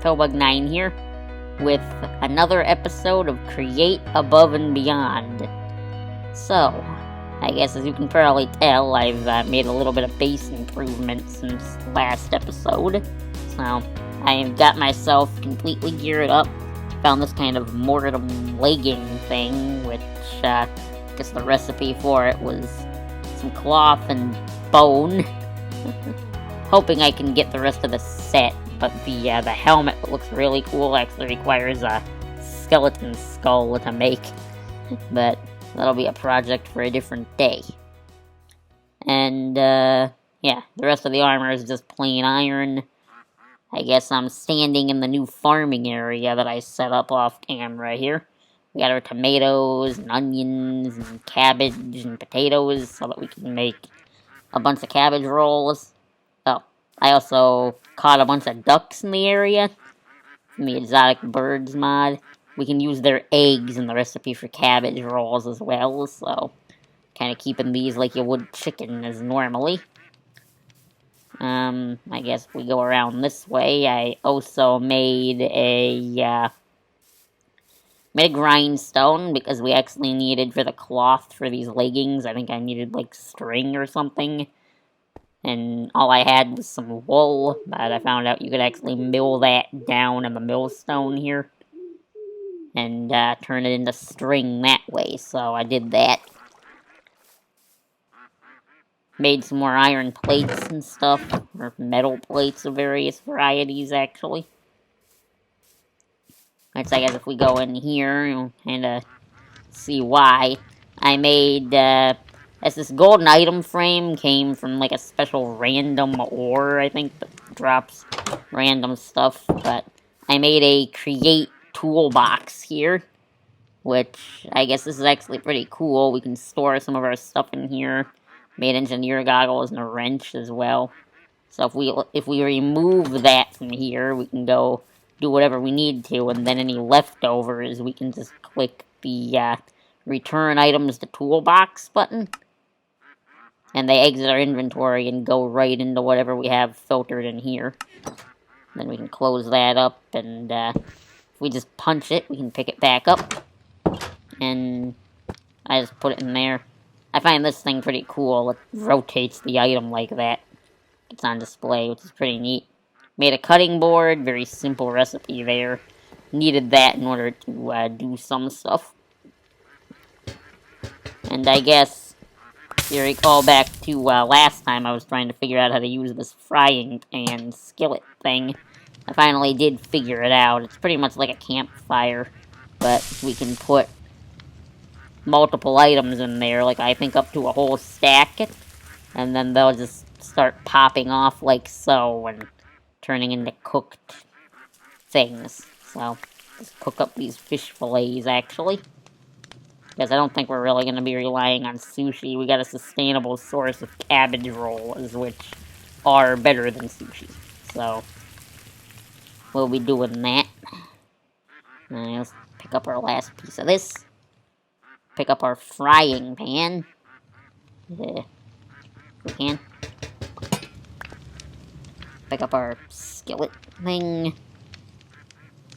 Tobug9 here, with another episode of Create Above and Beyond. So, I guess as you can probably tell, I've made a little bit of base improvement since last episode. So, I've got myself completely geared up. Found this kind of mortem legging thing, which, I guess the recipe for it was some cloth and bone. Hoping I can get the rest of the set, but the helmet that looks really cool actually requires a skeleton skull to make. But that'll be a project for a different day. And, yeah, the rest of the armor is just plain iron. I guess I'm standing in the new farming area that I set up off camera here. We got our tomatoes and onions and cabbage and potatoes so that we can make a bunch of cabbage rolls. Oh, I also caught a bunch of ducks in the area from the exotic birds mod. We can use their eggs in the recipe for cabbage rolls as well, so kind of keeping these like you would chicken as normally. I guess if we go around this way, I also made a grindstone because we actually needed for the cloth for these leggings. I think I needed like string or something. And all I had was some wool, but I found out you could actually mill that down in the millstone here. And turn it into string that way, so I did that. Made some more iron plates and stuff, or metal plates of various varieties, actually. Which I guess if we go in here, you'll kind of see why. I made, as this golden item frame came from like a special random ore, I think, that drops random stuff, but I made a create toolbox here, which I guess this is actually pretty cool. We can store some of our stuff in here. Made engineer goggles and a wrench as well. So if we remove that from here, we can go do whatever we need to, and then any leftovers, we can just click the return items to toolbox button, and they exit our inventory and go right into whatever we have filtered in here. Then we can close that up, and if we just punch it, we can pick it back up, and I just put it in there. I find this thing pretty cool. It rotates the item like that. It's on display, which is pretty neat. Made a cutting board, very simple recipe there. Needed that in order to do some stuff. And I guess, if you recall back to last time I was trying to figure out how to use this frying pan skillet thing. I finally did figure it out. It's pretty much like a campfire, but we can put multiple items in there, like I think up to a whole stack, and then they'll just start popping off like so, and turning into cooked things. So, just cook up these fish fillets, actually. Because I don't think we're really going to be relying on sushi. We got a sustainable source of cabbage rolls, which are better than sushi. So, we'll be doing that. And let's pick up our last piece of this. Pick up our frying pan. We can. Pick up our skillet thing.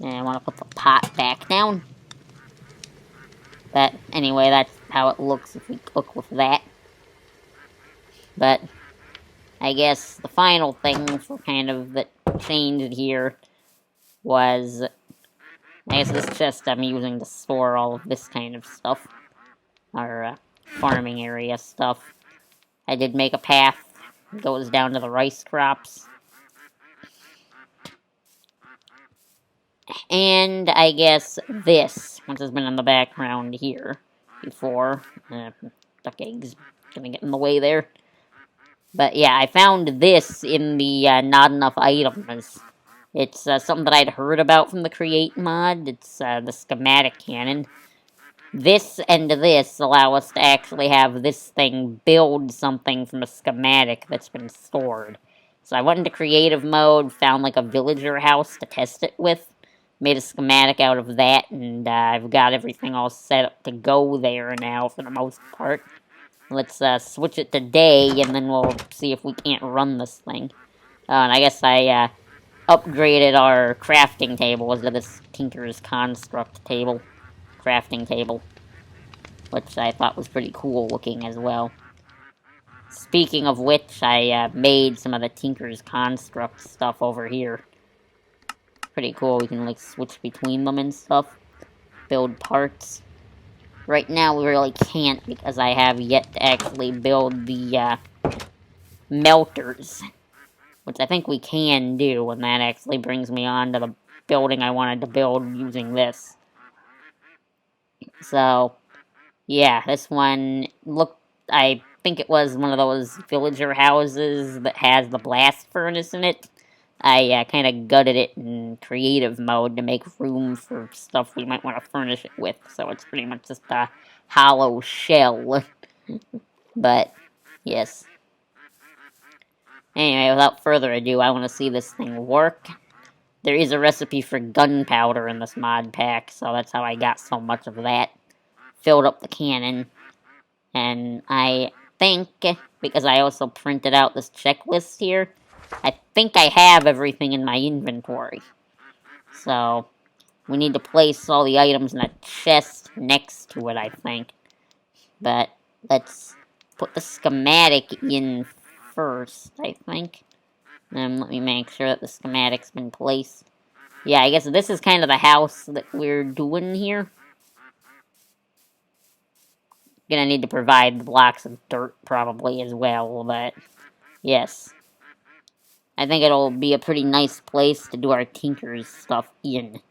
And I want to put the pot back down. But anyway, that's how it looks if we cook with that. But I guess the final thing for kind of that changed here was, I guess this chest I'm using to store all of this kind of stuff. Our farming area stuff. I did make a path that goes down to the rice crops. And I guess this, which has been in the background here before. Duck eggs gonna get in the way there. But yeah, I found this in the not enough items. It's something that I'd heard about from the Create mod. It's the Schematic Cannon. This and this allow us to actually have this thing build something from a schematic that's been stored. So I went into creative mode, found like a villager house to test it with, made a schematic out of that, and I've got everything all set up to go there now for the most part. Let's switch it to day, and then we'll see if we can't run this thing. And I guess I upgraded our crafting table to this Tinker's Construct table. Crafting table. Which I thought was pretty cool looking as well. Speaking of which, I made some of the Tinker's Construct stuff over here. Pretty cool, we can like switch between them and stuff. Build parts. Right now we really can't because I have yet to actually build the melters. Which I think we can do, and that actually brings me on to the building I wanted to build using this. So, yeah, this one looked, I think it was one of those villager houses that has the blast furnace in it. I kind of gutted it in creative mode to make room for stuff we might want to furnish it with. So it's pretty much just a hollow shell. But, yes. Anyway, without further ado, I want to see this thing work. There is a recipe for gunpowder in this mod pack, so that's how I got so much of that. Filled up the cannon. And I think, because I also printed out this checklist here, I think I have everything in my inventory. So, we need to place all the items in a chest next to it, I think. But, let's put the schematic in first, I think. And let me make sure that the schematic's been placed. Yeah, I guess this is kind of the house that we're doing here. Gonna need to provide the blocks of dirt probably as well, but yes. I think it'll be a pretty nice place to do our Tinker's stuff in.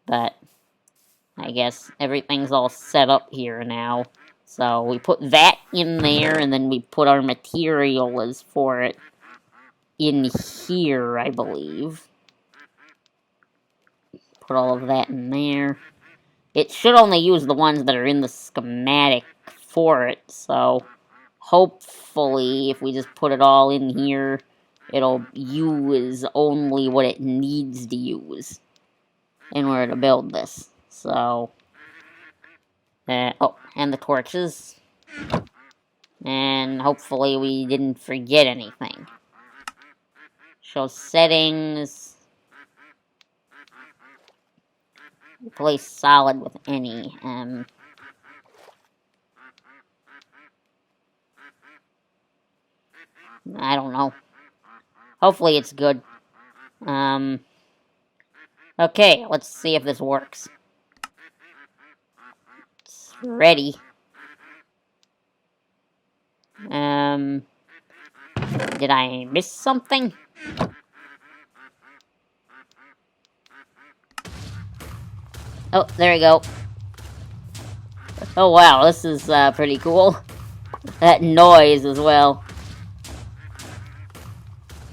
But I guess everything's all set up here now. So we put that in there, and then we put our materials for it in here, I believe. Put all of that in there. It should only use the ones that are in the schematic for it, so hopefully if we just put it all in here, it'll use only what it needs to use in order to build this. So, oh, and the torches. And hopefully we didn't forget anything. Show settings. Replace solid with any. I don't know. Hopefully it's good. Okay, let's see if this works. It's ready. Did I miss something? Oh, there we go. Oh wow, this is pretty cool. That noise as well.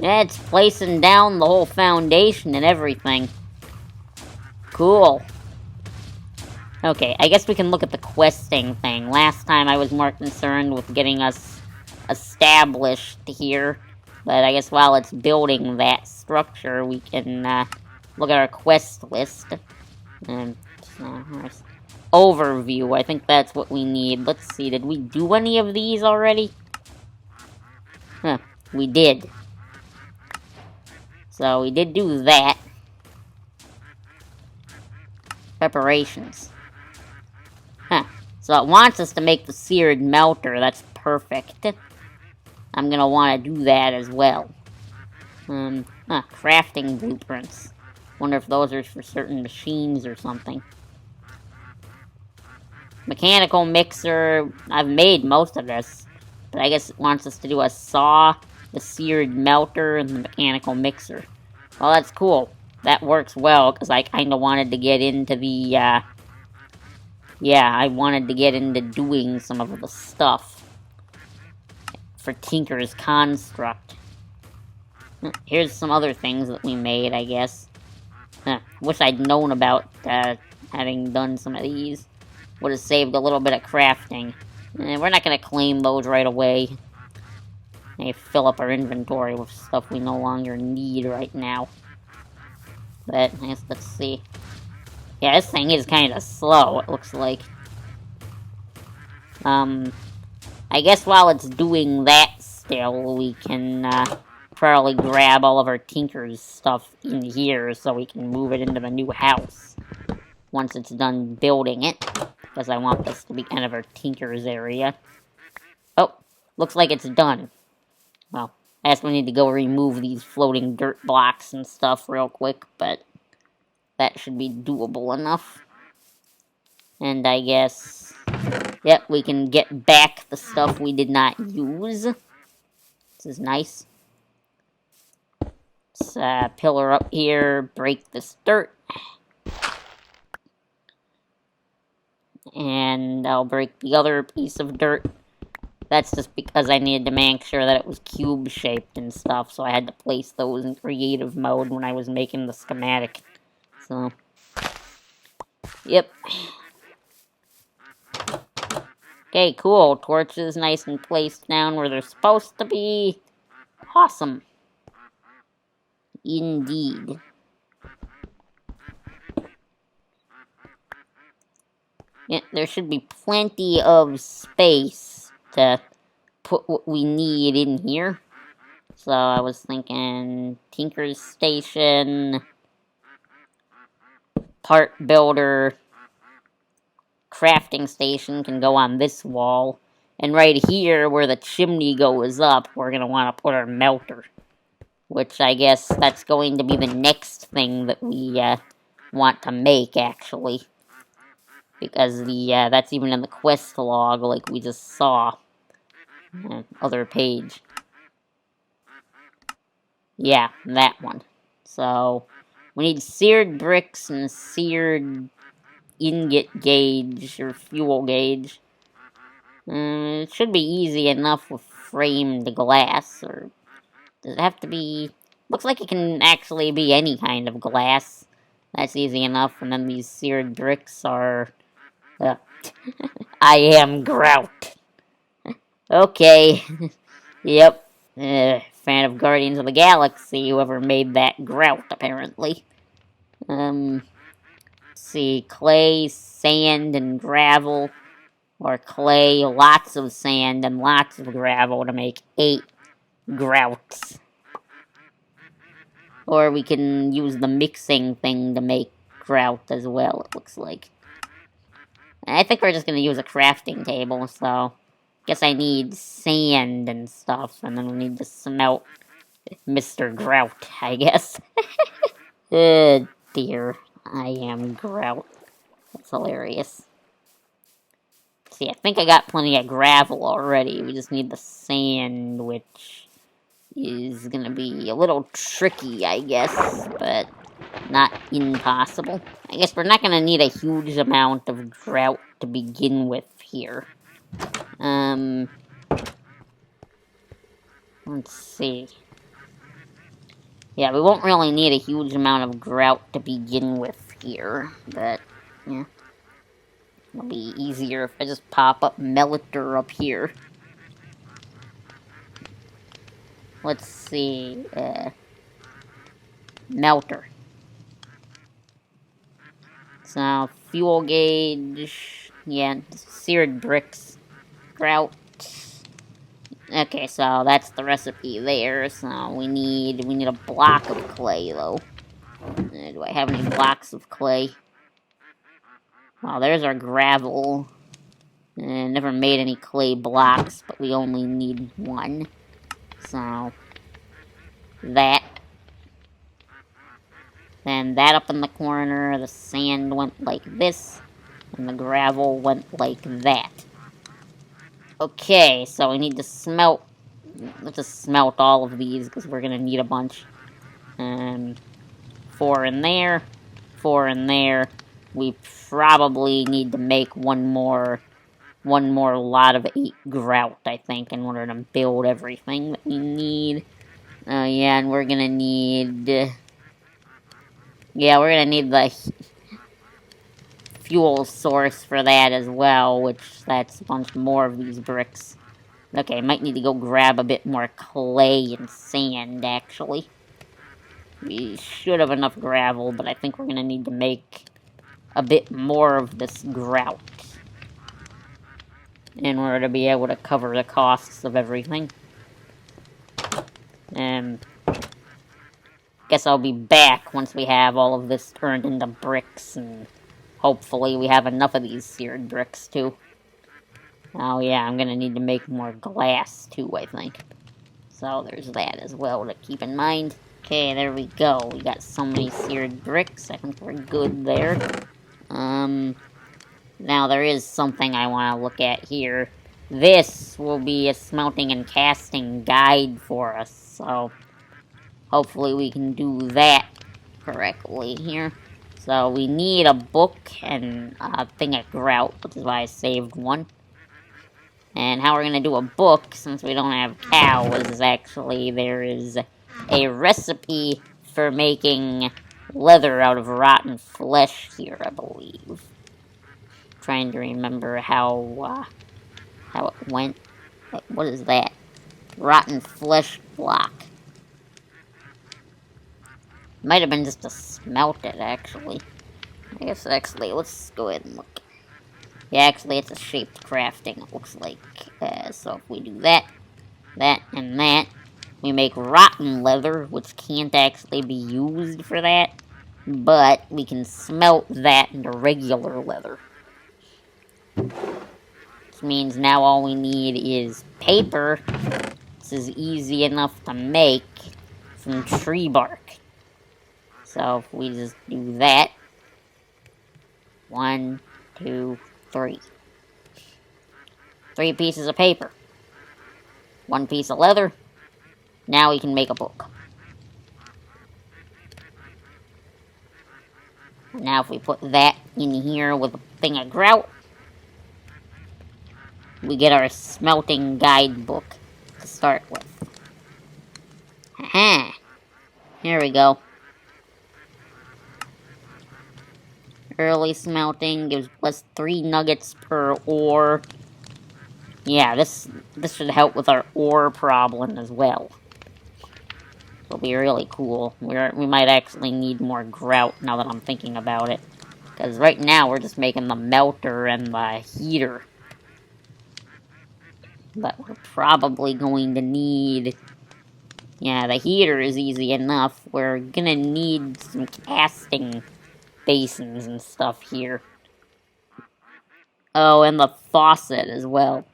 Yeah, it's placing down the whole foundation and everything. Cool. Okay, I guess we can look at the questing thing. Last time I was more concerned with getting us established here. But I guess while it's building that structure, we can look at our quest list. Overview, I think that's what we need. Let's see, did we do any of these already? Huh, we did. So we did do that. Preparations. Huh, so it wants us to make the seared melter, that's perfect. I'm gonna want to do that as well. Crafting blueprints. Wonder if those are for certain machines or something. Mechanical mixer, I've made most of this, but I guess it wants us to do a saw, the seared melter, and the mechanical mixer. Well, that's cool. That works well, because I kind of wanted to get into the, I wanted to get into doing some of the stuff for Tinker's Construct. Here's some other things that we made, I guess. Wish I'd known about having done some of these. Would have saved a little bit of crafting. We're not going to claim those right away. They fill up our inventory with stuff we no longer need right now. But, let's see. Yeah, this thing is kind of slow, it looks like. I guess while it's doing that still, we can probably grab all of our Tinker's stuff in here so we can move it into the new house once it's done building it, because I want this to be kind of our Tinker's area. Oh, looks like it's done. Well, I guess we need to go remove these floating dirt blocks and stuff real quick, but that should be doable enough. And I guess, yep, we can get back the stuff we did not use. This is nice. Let's pillar up here, break this dirt. And I'll break the other piece of dirt. That's just because I needed to make sure that it was cube-shaped and stuff, so I had to place those in creative mode when I was making the schematic. So, yep. Okay, cool. Torches nice and placed down where they're supposed to be. Awesome. Indeed. Yeah, there should be plenty of space to put what we need in here. So I was thinking Tinker's Station, part builder, crafting station can go on this wall. And right here, where the chimney goes up, we're going to want to put our melter. Which I guess that's going to be the next thing that we want to make, actually. Because that's even in the quest log, like we just saw. Other page. Yeah, that one. So, we need seared bricks and seared ingot gauge, or fuel gauge. It should be easy enough with framed glass, or does it have to be... Looks like it can actually be any kind of glass. That's easy enough, and then these seared bricks are... I am grout. Okay. Yep. Fan of Guardians of the Galaxy, whoever made that grout, apparently. Let's see, clay, sand, and gravel. Or clay, lots of sand, and lots of gravel to make 8 grouts. Or we can use the mixing thing to make grout as well, it looks like. I think we're just going to use a crafting table, so... Guess I need sand and stuff, and then we need to smelt Mr. Grout, I guess. Dear. I am grout. That's hilarious. See, I think I got plenty of gravel already. We just need the sand, which is gonna be a little tricky, I guess, but not impossible. I guess we're not gonna need a huge amount of grout to begin with here. Let's see. Yeah, we won't really need a huge amount of grout to begin with here, but, yeah. It'll be easier if I just pop up Melter up here. Let's see, Melter. So, fuel gauge, yeah, seared bricks, grout. Okay, so that's the recipe there, so we need a block of clay, though. Do I have any blocks of clay? Well, there's our gravel. Never made any clay blocks, but we only need 1. So, that. Then that up in the corner, the sand went like this, and the gravel went like that. Okay, so we need to smelt. Let's just smelt all of these, because we're going to need a bunch. 4 in there, 4 in there. We probably need to make one more lot of 8 grout, I think, in order to build everything that we need. Yeah, and we're gonna need... yeah, we're gonna need the fuel source for that as well, which that's a bunch more of these bricks. Okay, might need to go grab a bit more clay and sand, actually. We should have enough gravel, but I think we're gonna need to make a bit more of this grout in order to be able to cover the costs of everything. Guess I'll be back once we have all of this turned into bricks, and hopefully we have enough of these seared bricks, too. Oh yeah, I'm gonna need to make more glass, too, I think. So there's that as well to keep in mind. Okay, there we go. We got so many seared bricks. I think we're good there. Now there is something I want to look at here. This will be a smelting and casting guide for us, so hopefully we can do that correctly here. So we need a book and a thing of grout, which is why I saved one. And how we're going to do a book, since we don't have cows, is actually there is a recipe for making leather out of rotten flesh here, I believe. Trying to remember how it went. What is that? Rotten flesh block. Might have been just to smelt it, actually. I guess, actually, let's go ahead and look. Yeah, actually, it's a shaped crafting, it looks like. So if we do that, and that, we make rotten leather, which can't actually be used for that, but we can smelt that into regular leather. Which means now all we need is paper. This is easy enough to make from tree bark. So if we just do that, 1, 2, 3. 3 pieces of paper. 1 piece of leather. Now we can make a book. Now if we put that in here with a thing of grout, we get our smelting guidebook to start with. Aha! Here we go. Early smelting gives plus 3 nuggets per ore. Yeah, this should help with our ore problem as well. It'll be really cool. We might actually need more grout now that I'm thinking about it. Because right now we're just making the melter and the heater. But we're probably going to need... Yeah, the heater is easy enough. We're gonna need some casting basins and stuff here. Oh, and the faucet as well.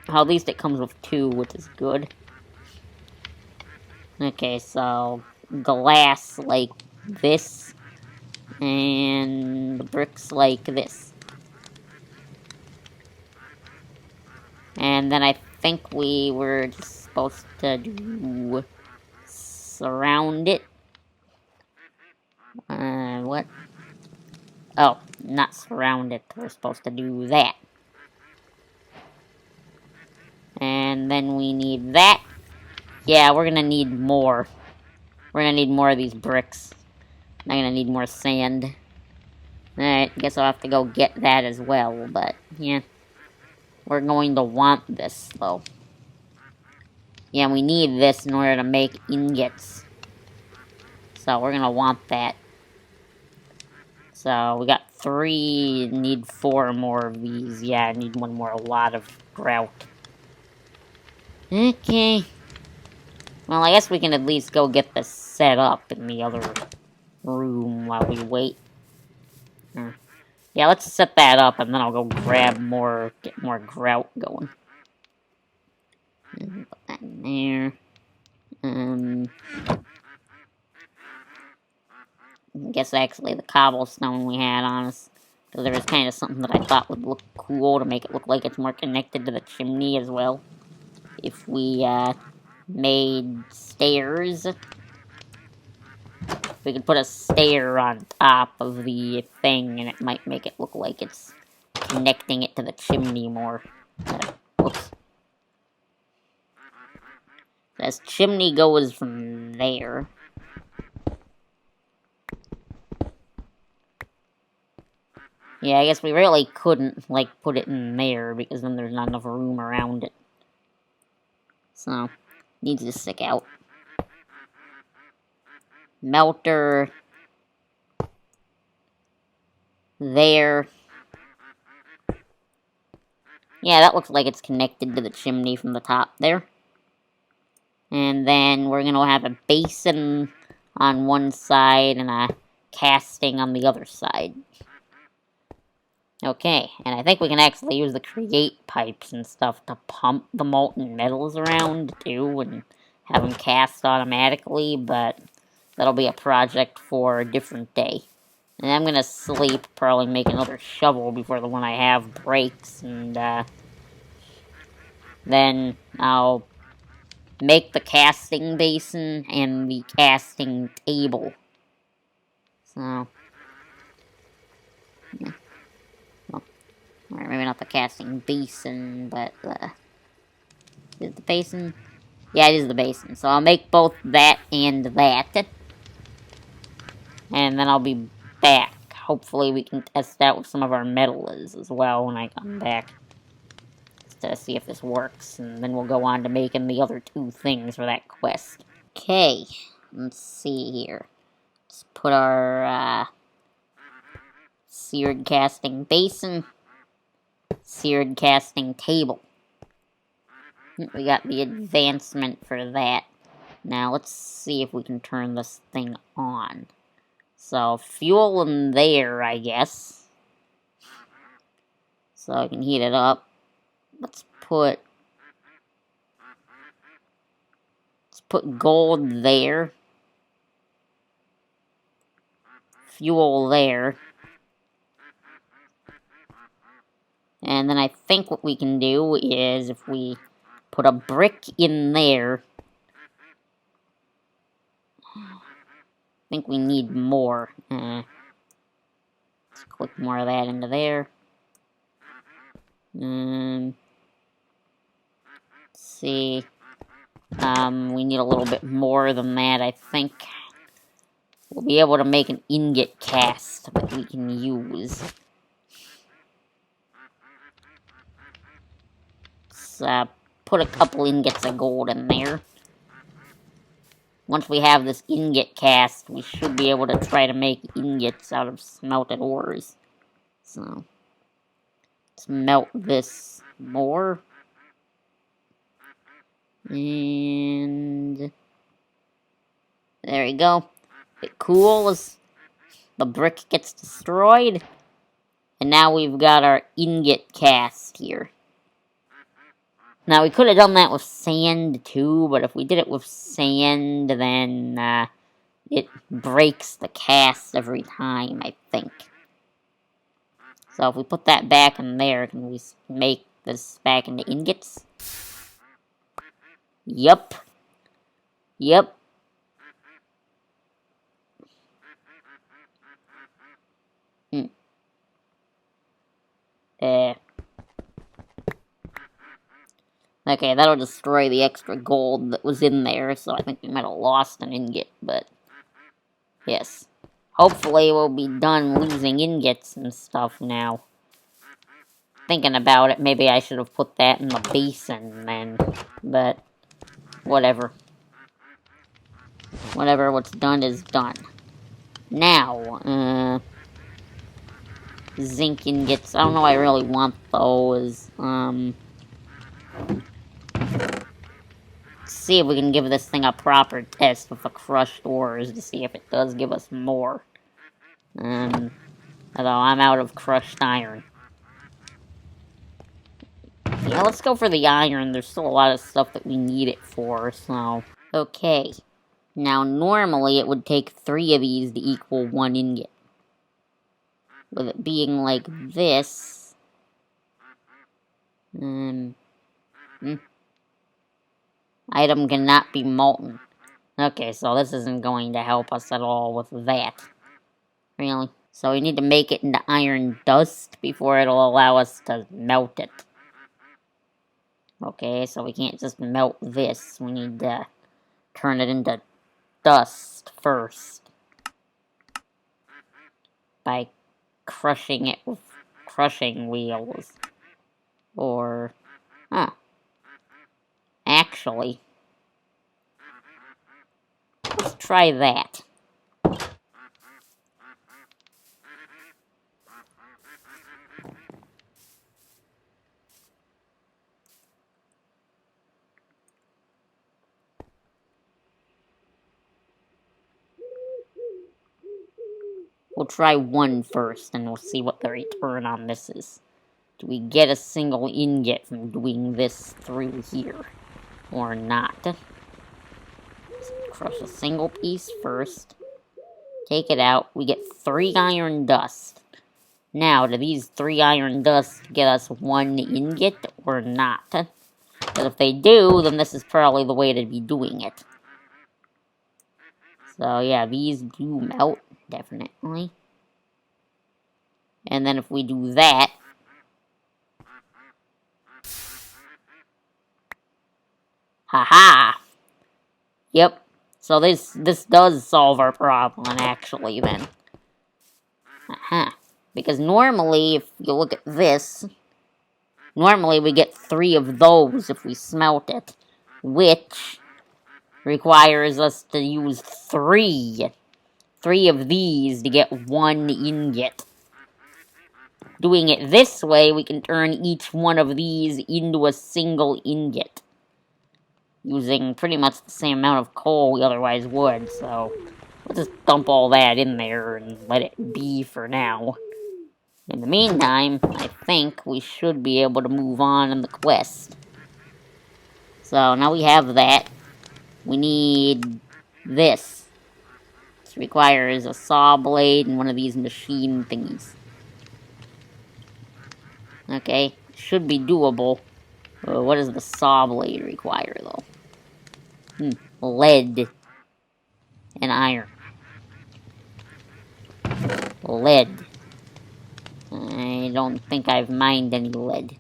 Well, at least it comes with 2, which is good. Okay, so glass like this, and bricks like this. And then I think we were just supposed to do surround it. What? Oh, not surround it. We're supposed to do that. And then we need that. Yeah, we're gonna need more. We're gonna need more of these bricks. I'm gonna need more sand. Alright, guess I'll have to go get that as well, but, yeah. We're going to want this, though. Yeah, we need this in order to make ingots. So, we're gonna want that. So, we got 3, need 4 more of these. Yeah, I need 1 more, a lot of grout. Okay. Well, I guess we can at least go get this set up in the other room while we wait. Yeah, let's set that up, and then I'll go grab more, get more grout going. Put that in there. I guess actually the cobblestone we had on us, because there was kind of something that I thought would look cool to make it look like it's more connected to the chimney as well. If we, made stairs. We could put a stair on top of the thing, and it might make it look like it's connecting it to the chimney more. Whoops. This chimney goes from there. Yeah, I guess we really couldn't, like, put it in there, because then there's not enough room around it. So, needs to stick out. Melter. There. Yeah, that looks like it's connected to the chimney from the top there. And then we're gonna have a basin on one side and a casting on the other side. Okay, and I think we can actually use the create pipes and stuff to pump the molten metals around too and have them cast automatically, but that'll be a project for a different day. And I'm gonna sleep, probably make another shovel before the one I have breaks, and then I'll make the casting basin and the casting table. So, yeah. Well, or maybe not the casting basin, but is it the basin? Yeah, it is the basin. So I'll make both that and that. And then I'll be back. Hopefully we can test out what some of our metal is as well when I come back. Just to see if this works. And then we'll go on to making the other two things for that quest. Okay. Let's see here. Let's put our seared casting basin. Seared casting table. We got the advancement for that. Now let's see if we can turn this thing on. So, fuel in there, I guess. So I can heat it up. Let's put gold there. Fuel there. And then I think what we can do is if we put a brick in there. I think we need more. Let's click more of that into there. Let's see. We need a little bit more than that, I think. We'll be able to make an ingot cast that we can use. Let's put a couple ingots of gold in there. Once we have this ingot cast, we should be able to try to make ingots out of smelted ores. So, let's melt this more. And there we go. It cools. The brick gets destroyed. And now we've got our ingot cast here. Now, we could have done that with sand, too, but if we did it with sand, then it breaks the cast every time, I think. So if we put that back in there, can we make this back into ingots? Yup. Yep. Okay, that'll destroy the extra gold that was in there, so I think we might have lost an ingot, but yes. Hopefully we'll be done losing ingots and stuff now. Thinking about it, maybe I should have put that in the basin then, but whatever. Whatever, what's done is done. Now, zinc ingots, I don't know I really want those, see if we can give this thing a proper test with the crushed ores to see if it does give us more. Although I'm out of crushed iron. Yeah, let's go for the iron. There's still a lot of stuff that we need it for, so... Okay. Now, normally it would take 3 of these to equal 1 ingot. With it being like this... Item cannot be molten. Okay, so this isn't going to help us at all with that. Really? So we need to make it into iron dust before it'll allow us to melt it. Okay, so we can't just melt this. We need to turn it into dust first. By crushing it with crushing wheels. Or... Huh. Actually... Let's try that. We'll try one first, and we'll see what the return on this is. Do we get a single ingot from doing this through here? Or not? Crush a single piece first. Take it out. We get 3 iron dust. Now, do these 3 iron dust get us 1 ingot or not? Because if they do, then this is probably the way to be doing it. So yeah, these do melt, definitely. And then if we do that... Haha! Yep. So this does solve our problem, actually, then. Aha. Because normally, if you look at this, normally we get 3 of those if we smelt it, which requires us to use 3 of these to get 1 ingot. Doing it this way, we can turn each one of these into a single ingot, using pretty much the same amount of coal we otherwise would, so we'll just dump all that in there and let it be for now. In the meantime, I think we should be able to move on in the quest. So now we have that. We need this. This requires a saw blade and one of these machine thingies. Okay, should be doable. What does the saw blade require, though? Lead and iron. Lead. I don't think I've mined any lead.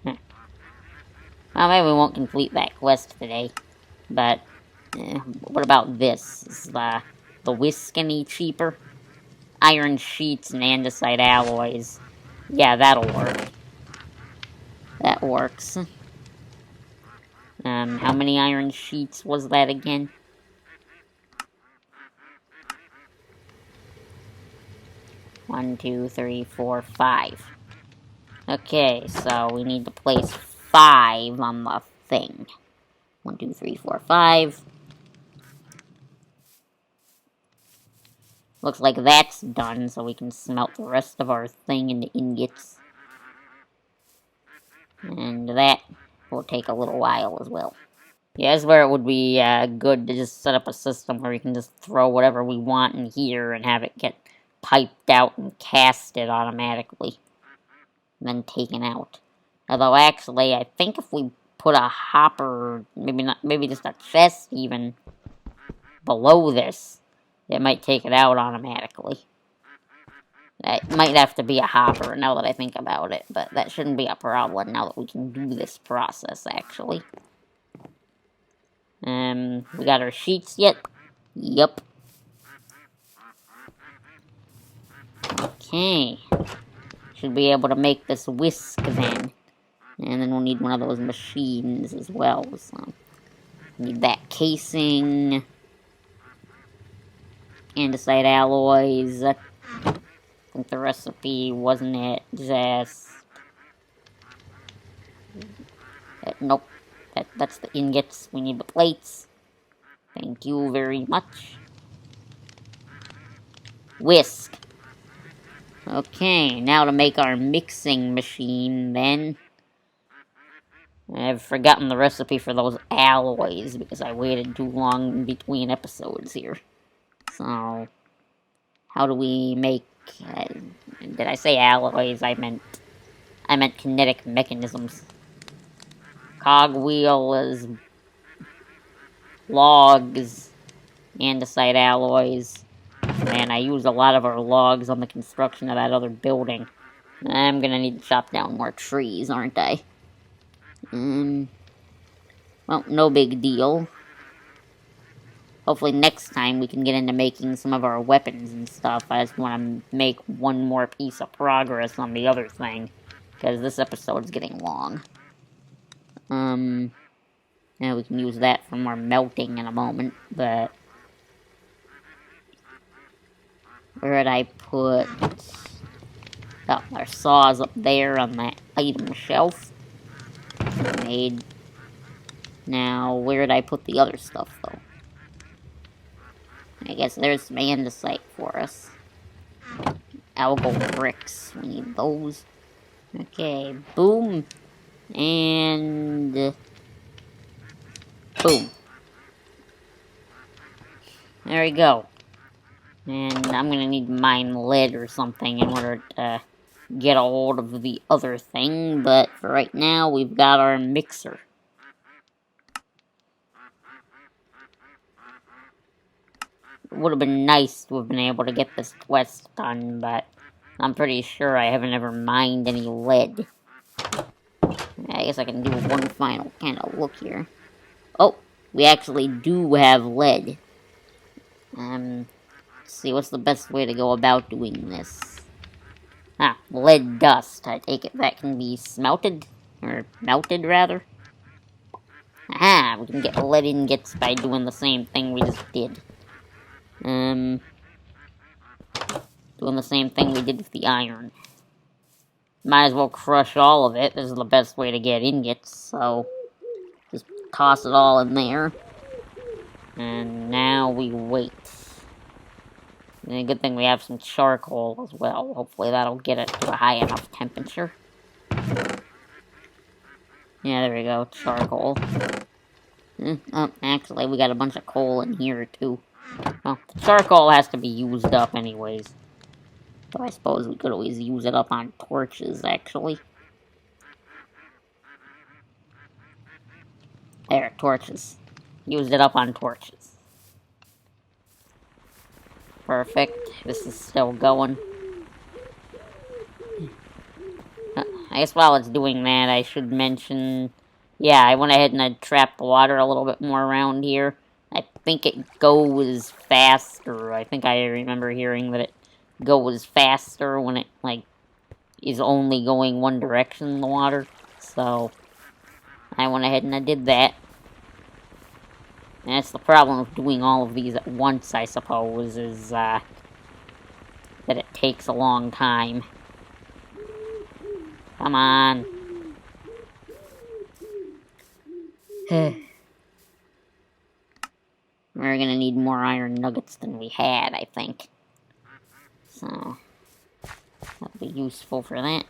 Well, maybe we won't complete that quest today. But, what about this? Is the whisk any cheaper? Iron sheets and andesite alloys. Yeah, that'll work. That works. How many iron sheets was that again? One, 2, 3, 4, 5. Okay, so we need to place 5 on the thing. 1, 2, 3, 4, 5. Looks like that's done, so we can smelt the rest of our thing into ingots. And that will take a little while as well. Yeah, that's where it would be good to just set up a system where we can just throw whatever we want in here and have it get piped out and casted automatically. And then taken out. Although, actually, I think if we put a hopper, maybe just a chest even, below this, it might take it out automatically. It might have to be a hopper now that I think about it, but that shouldn't be a problem now that we can do this process, actually. We got our sheets yet? Yup. Okay. Should be able to make this whisk then. And then we'll need one of those machines as well, so... Need that casing. Andesite alloys. I think the recipe, wasn't it just... Nope. That's the ingots. We need the plates. Thank you very much. Whisk. Okay, now to make our mixing machine, then. I've forgotten the recipe for those alloys, because I waited too long in between episodes here. So, how do we make... did I say alloys? I meant kinetic mechanisms. Cogwheel is logs, andesite alloys. Man, I used a lot of our logs on the construction of that other building. I'm gonna need to chop down more trees, aren't I? Well, no big deal. Hopefully next time we can get into making some of our weapons and stuff. I just want to make one more piece of progress on the other thing, because this episode's getting long. Yeah, we can use that for more melting in a moment, but... Where did I put... Oh, our saw's up there on that item shelf. Made. Now, where did I put the other stuff, though? I guess there's some andesite for us. Algal bricks. We need those. Okay, boom. And... boom. There we go. And I'm gonna need to mine lead or something in order to get a hold of the other thing, but for right now, we've got our mixer. It would have been nice to have been able to get this quest done, but I'm pretty sure I haven't ever mined any lead. I guess I can do one final kind of look here. Oh, we actually do have lead. Let's see, what's the best way to go about doing this? Ah, lead dust. I take it that can be smelted? Or melted, rather? Aha! We can get lead ingots by doing the same thing we just did. Doing the same thing we did with the iron. Might as well crush all of it. This is the best way to get ingots, so... just toss it all in there. And now we wait. And a good thing we have some charcoal as well. Hopefully that'll get it to a high enough temperature. Yeah, there we go. Charcoal. Oh, actually, we got a bunch of coal in here, too. Well, the charcoal has to be used up anyways. So I suppose we could always use it up on torches, actually. There, torches. Used it up on torches. Perfect. This is still going. I guess while it's doing that, I should mention... yeah, I went ahead and I trapped the water a little bit more around here. I think it goes faster. I think I remember hearing that it goes faster when it, like, is only going one direction in the water. So, I went ahead and I did that. And that's the problem with doing all of these at once, I suppose, is, that it takes a long time. Come on. We're gonna need more iron nuggets than we had, I think. So, that'll be useful for that.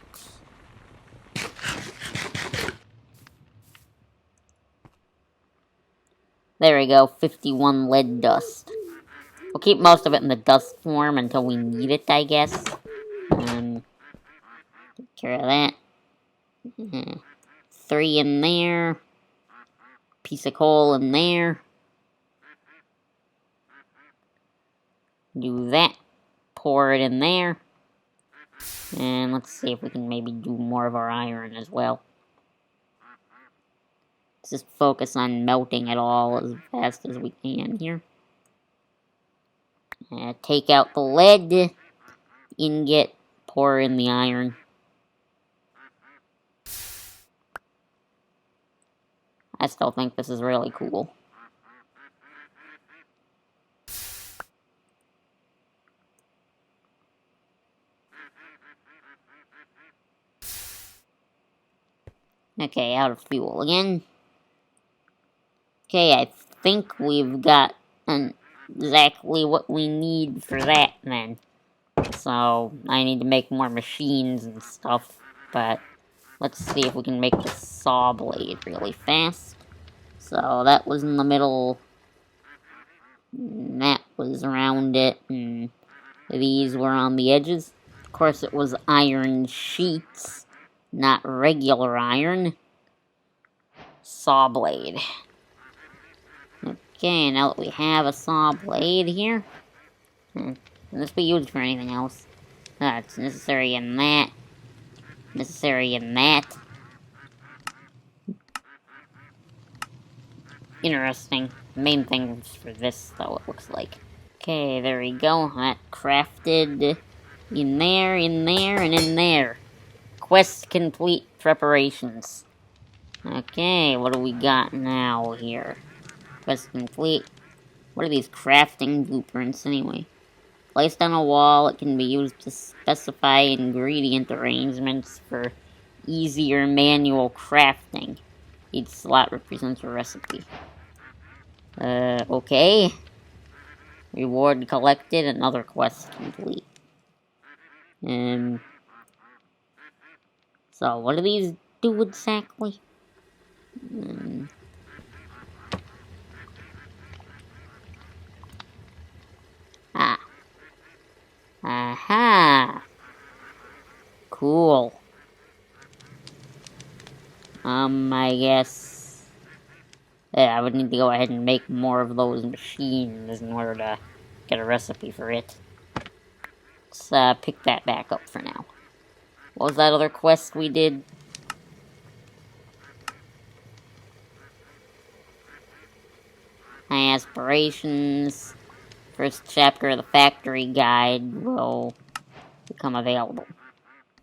There we go, 51 lead dust. We'll keep most of it in the dust form until we need it, I guess. Take care of that. 3 in there. Piece of coal in there. Do that. Pour it in there. And let's see if we can maybe do more of our iron as well. Let's just focus on melting it all as fast as we can here. Take out the lead. Ingot. Pour in the iron. I still think this is really cool. Okay, out of fuel again. Okay, I think we've got exactly what we need for that then. So, I need to make more machines and stuff, but let's see if we can make the saw blade really fast. So, that was in the middle, and that was around it, and these were on the edges. Of course, it was iron sheets, not regular iron. Saw blade. Okay, now that we have a saw blade here, can this be used for anything else? It's necessary in that. Necessary in that. Interesting. The main thing is for this, though, it looks like. Okay, there we go. That crafted in there, and in there. Quest complete preparations. Okay, what do we got now here? Quest complete. What are these crafting blueprints, anyway? Placed on a wall, it can be used to specify ingredient arrangements for easier manual crafting. Each slot represents a recipe. Okay. Reward collected, another quest complete. So what do these do exactly? Aha! Cool. I guess... Yeah, I would need to go ahead and make more of those machines in order to get a recipe for it. Let's pick that back up for now. What was that other quest we did? High aspirations. First chapter of the factory guide will become available.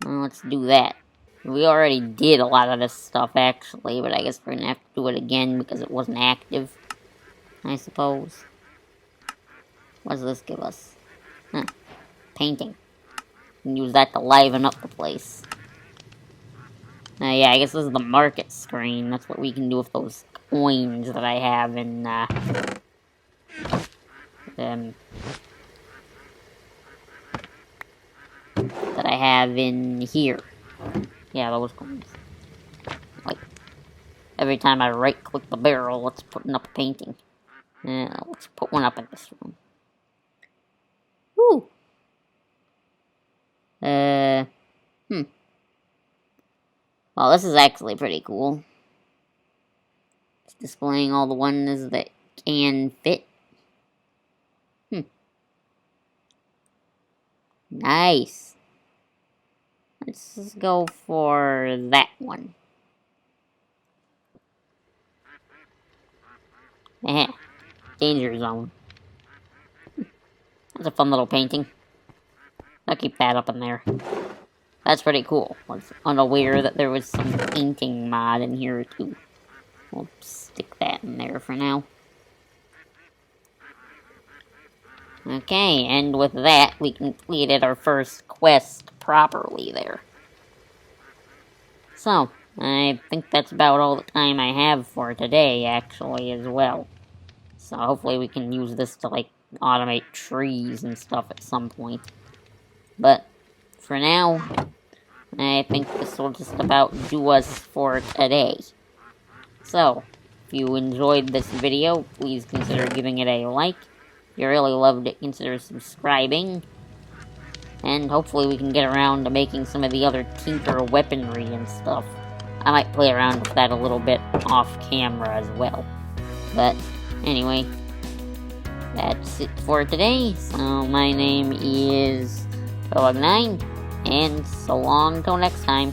Well, let's do that. We already did a lot of this stuff, actually, but I guess we're gonna have to do it again because it wasn't active, I suppose. What does this give us? Huh. Painting. We can use that to liven up the place. Yeah, I guess this is the market screen. That's what we can do with those coins that I have in, that I have in here. Yeah, those coins. Like, every time I right-click the barrel, it's putting up a painting. Let's put one up in this room. Woo! Well, this is actually pretty cool. It's displaying all the ones that can fit. Nice. Let's just go for that one. Danger zone. That's a fun little painting. I'll keep that up in there. That's pretty cool. I was unaware that there was some painting mod in here too. We'll stick that in there for now. Okay, and with that, we completed our first quest properly there. So, I think that's about all the time I have for today, actually, as well. So hopefully we can use this to, like, automate trees and stuff at some point. But, for now, I think this will just about do us for today. So, if you enjoyed this video, please consider giving it a like. If you really loved it, consider subscribing. And hopefully we can get around to making some of the other Tinker weaponry and stuff. I might play around with that a little bit off camera as well. But, anyway, that's it for today. So, my name is Philip9, and so long till next time.